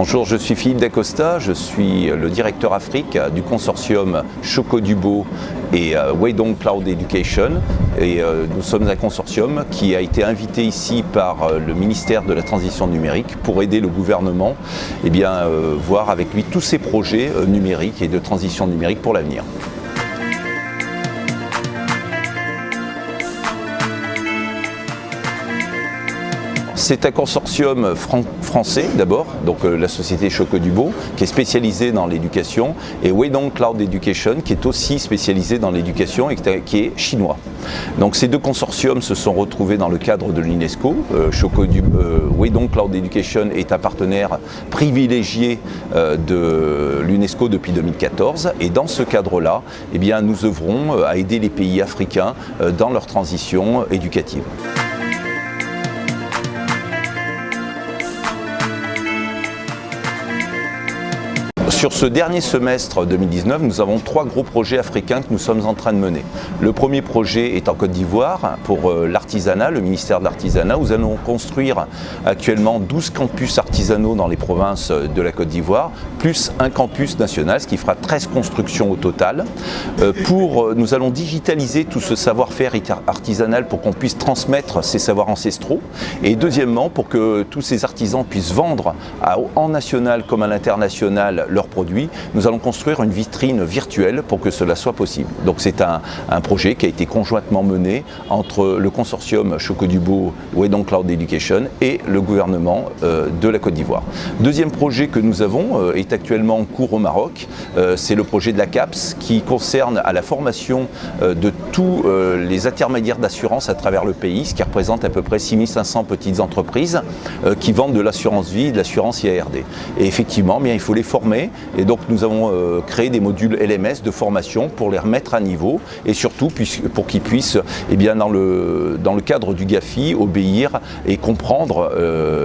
Bonjour, je suis Philippe Dacosta, je suis le directeur Afrique du consortium Choco du Beau et Weidong Cloud Education. Et nous sommes un consortium qui a été invité ici par le ministère de la Transition numérique pour aider le gouvernement voir avec lui tous ses projets numériques et de transition numérique pour l'avenir. C'est un consortium français d'abord, donc la société Choco du Beau, qui est spécialisée dans l'éducation, et Weidong Cloud Education, qui est aussi spécialisée dans l'éducation et qui est chinois. Donc ces deux consortiums se sont retrouvés dans le cadre de l'UNESCO. Weidong Cloud Education est un partenaire privilégié de l'UNESCO depuis 2014, et dans ce cadre-là, nous œuvrons à aider les pays africains dans leur transition éducative. Sur ce dernier semestre 2019, nous avons 3 gros projets africains que nous sommes en train de mener. Le premier projet est en Côte d'Ivoire pour l'artisanat, le ministère de l'artisanat. Nous allons construire actuellement 12 campus artisanaux dans les provinces de la Côte d'Ivoire, plus un campus national, ce qui fera 13 constructions au total. Nous allons digitaliser tout ce savoir-faire artisanal pour qu'on puisse transmettre ces savoirs ancestraux. Et deuxièmement, pour que tous ces artisans puissent vendre en national comme à l'international leurs produits, nous allons construire une vitrine virtuelle pour que cela soit possible. Donc c'est un projet qui a été conjointement mené entre le consortium Choco du Beau, Weidong Cloud Education et le gouvernement de la Côte d'Ivoire. Deuxième projet que nous avons est actuellement en cours au Maroc, c'est le projet de la CAPS qui concerne à la formation de tous les intermédiaires d'assurance à travers le pays, ce qui représente à peu près 6500 petites entreprises qui vendent de l'assurance vie et de l'assurance IARD. Et effectivement, il faut les former. Et donc nous avons créé des modules LMS de formation pour les remettre à niveau et surtout pour qu'ils puissent, dans le cadre du GAFI, obéir et comprendre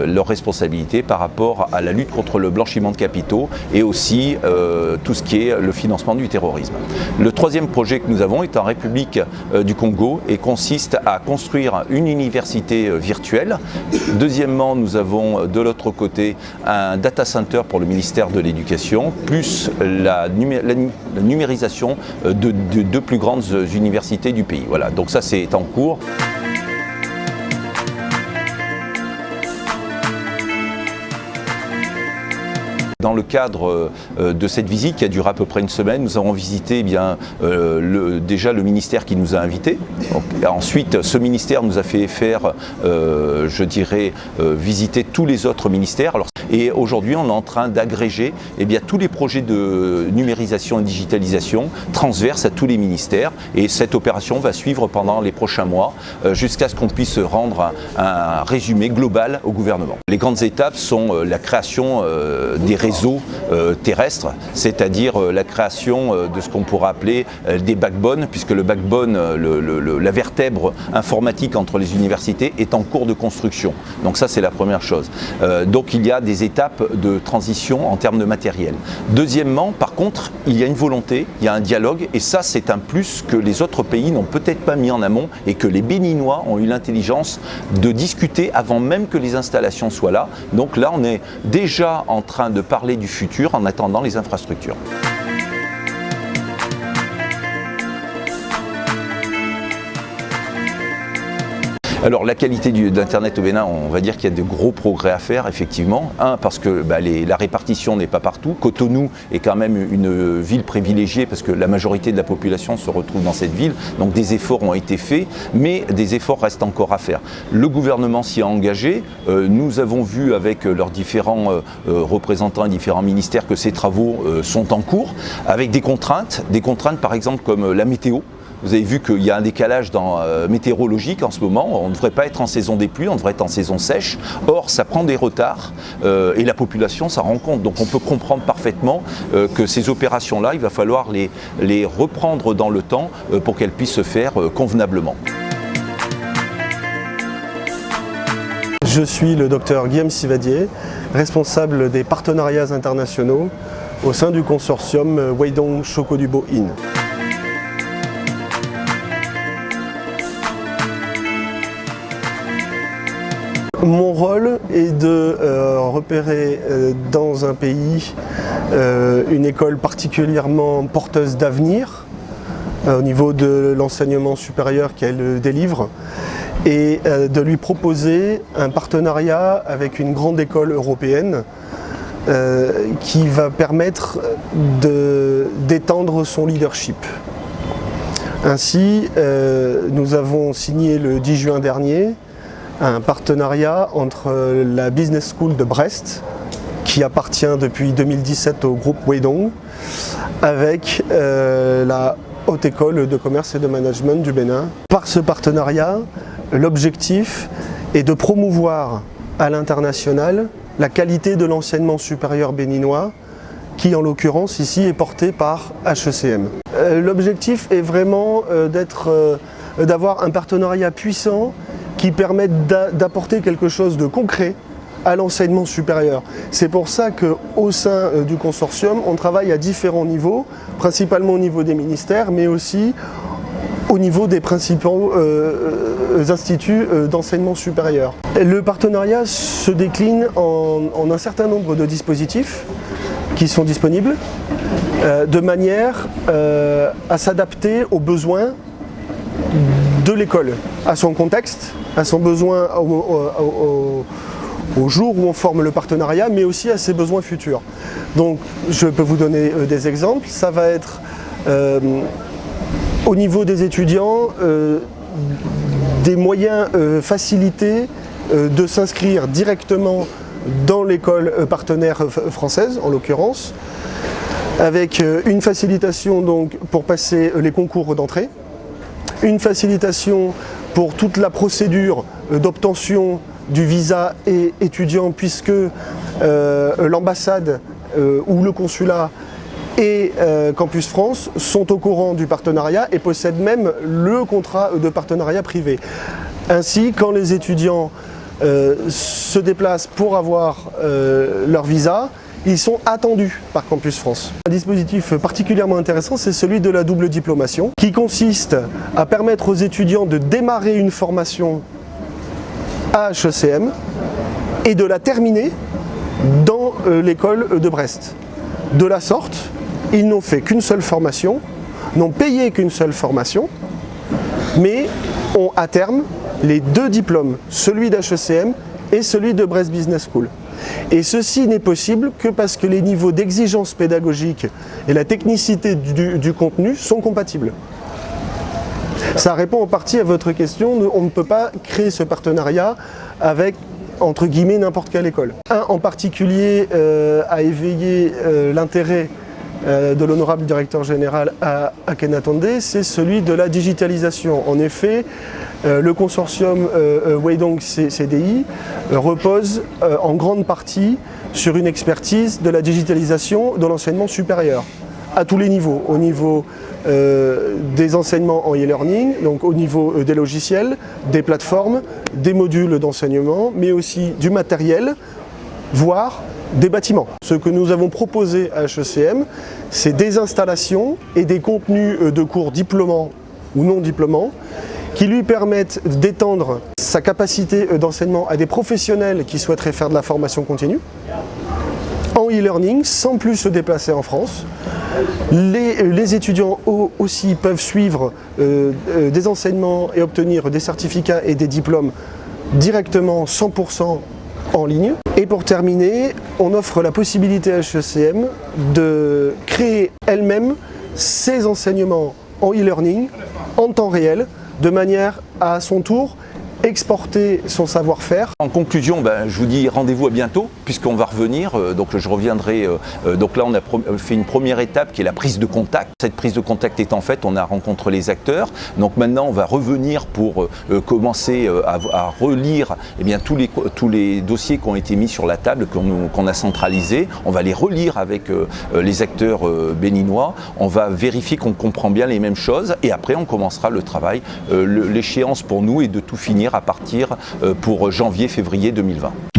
leurs responsabilités par rapport à la lutte contre le blanchiment de capitaux et aussi tout ce qui est le financement du terrorisme. Le troisième projet que nous avons est en République du Congo et consiste à construire une université virtuelle. Deuxièmement, nous avons de l'autre côté un data center pour le ministère de l'Éducation, plus la numérisation de deux plus grandes universités du pays. Voilà, donc ça c'est en cours. Dans le cadre de cette visite qui a duré à peu près une semaine, nous avons visité déjà le ministère qui nous a invités. Ensuite, ce ministère nous a fait faire, visiter tous les autres ministères. Et aujourd'hui, on est en train d'agréger tous les projets de numérisation et digitalisation transverses à tous les ministères. Et cette opération va suivre pendant les prochains mois jusqu'à ce qu'on puisse rendre un résumé global au gouvernement. Les grandes étapes sont la création des réseaux terrestres, c'est-à-dire la création de ce qu'on pourrait appeler des backbones, puisque le backbone, la vertèbre informatique entre les universités est en cours de construction. Donc ça c'est la première chose. Donc il y a des étapes de transition en termes de matériel. Deuxièmement, par contre, il y a une volonté, il y a un dialogue, et ça c'est un plus que les autres pays n'ont peut-être pas mis en amont et que les Béninois ont eu l'intelligence de discuter avant même que les installations soient là. Donc là on est déjà en train de parler du futur en attendant les infrastructures. Alors la qualité d'Internet au Bénin, on va dire qu'il y a de gros progrès à faire effectivement. Parce que la répartition n'est pas partout. Cotonou est quand même une ville privilégiée parce que la majorité de la population se retrouve dans cette ville. Donc des efforts ont été faits, mais des efforts restent encore à faire. Le gouvernement s'y a engagé. Nous avons vu avec leurs différents représentants et différents ministères que ces travaux sont en cours, avec des contraintes par exemple comme la météo. Vous avez vu qu'il y a un décalage météorologique en ce moment. On ne devrait pas être en saison des pluies, on devrait être en saison sèche. Or, ça prend des retards et la population s'en rend compte. Donc on peut comprendre parfaitement que ces opérations-là, il va falloir les reprendre dans le temps pour qu'elles puissent se faire convenablement. Je suis le docteur Guillaume Sivadier, responsable des partenariats internationaux au sein du consortium Weidong Choco du Beau IN. Mon rôle est de repérer dans un pays une école particulièrement porteuse d'avenir au niveau de l'enseignement supérieur qu'elle délivre et de lui proposer un partenariat avec une grande école européenne qui va permettre d'étendre son leadership. Ainsi, nous avons signé le 10 juin dernier un partenariat entre la Business School de Brest, qui appartient depuis 2017 au groupe Weidong, avec la Haute École de Commerce et de Management du Bénin. Par ce partenariat, l'objectif est de promouvoir à l'international la qualité de l'enseignement supérieur béninois, qui en l'occurrence ici est porté par HECM. L'objectif est vraiment d'avoir un partenariat puissant qui permette d'apporter quelque chose de concret à l'enseignement supérieur. C'est pour ça qu'au sein du consortium, on travaille à différents niveaux, principalement au niveau des ministères, mais aussi au niveau des principaux instituts d'enseignement supérieur. Le partenariat se décline en un certain nombre de dispositifs qui sont disponibles, de manière à s'adapter aux besoins de l'école, à son contexte, à son besoin au jour où on forme le partenariat, mais aussi à ses besoins futurs. Donc je peux vous donner des exemples. Ça va être au niveau des étudiants des moyens facilités de s'inscrire directement dans l'école partenaire française, en l'occurrence, avec une facilitation donc, pour passer les concours d'entrée, une facilitation pour toute la procédure d'obtention du visa et étudiant, puisque l'ambassade ou le consulat et Campus France sont au courant du partenariat et possèdent même le contrat de partenariat privé. Ainsi, quand les étudiants se déplacent pour avoir leur visa, ils sont attendus par Campus France. Un dispositif particulièrement intéressant, c'est celui de la double diplomation, qui consiste à permettre aux étudiants de démarrer une formation à HECM et de la terminer dans l'école de Brest. De la sorte, ils n'ont fait qu'une seule formation, n'ont payé qu'une seule formation, mais ont à terme les deux diplômes, celui d'HECM et celui de Brest Business School. Et ceci n'est possible que parce que les niveaux d'exigence pédagogique et la technicité du contenu sont compatibles. Ça répond en partie à votre question, on ne peut pas créer ce partenariat avec, entre guillemets, n'importe quelle école. Un en particulier a éveillé l'intérêt de l'honorable directeur général à Akhenatonde, c'est celui de la digitalisation. En effet, le consortium Weidong CDI repose en grande partie sur une expertise de la digitalisation de l'enseignement supérieur, à tous les niveaux, au niveau des enseignements en e-learning, donc au niveau des logiciels, des plateformes, des modules d'enseignement, mais aussi du matériel, voire des bâtiments. Ce que nous avons proposé à HECM, c'est des installations et des contenus de cours diplômants ou non diplômants qui lui permettent d'étendre sa capacité d'enseignement à des professionnels qui souhaiteraient faire de la formation continue en e-learning sans plus se déplacer en France. Les étudiants aussi peuvent suivre des enseignements et obtenir des certificats et des diplômes directement 100% en ligne. Et pour terminer, on offre la possibilité à HECM de créer elle-même ses enseignements en e-learning en temps réel, de manière à son tour exporter son savoir-faire. En conclusion, je vous dis rendez-vous à bientôt, puisqu'on va revenir. Donc je reviendrai. Donc là, on a fait une première étape qui est la prise de contact. Cette prise de contact étant faite, on a rencontré les acteurs. Donc maintenant, on va revenir pour commencer à relire tous les dossiers qui ont été mis sur la table, qu'on a centralisés. On va les relire avec les acteurs béninois. On va vérifier qu'on comprend bien les mêmes choses. Et après, on commencera le travail. L'échéance pour nous est de tout finir à partir pour janvier-février 2020.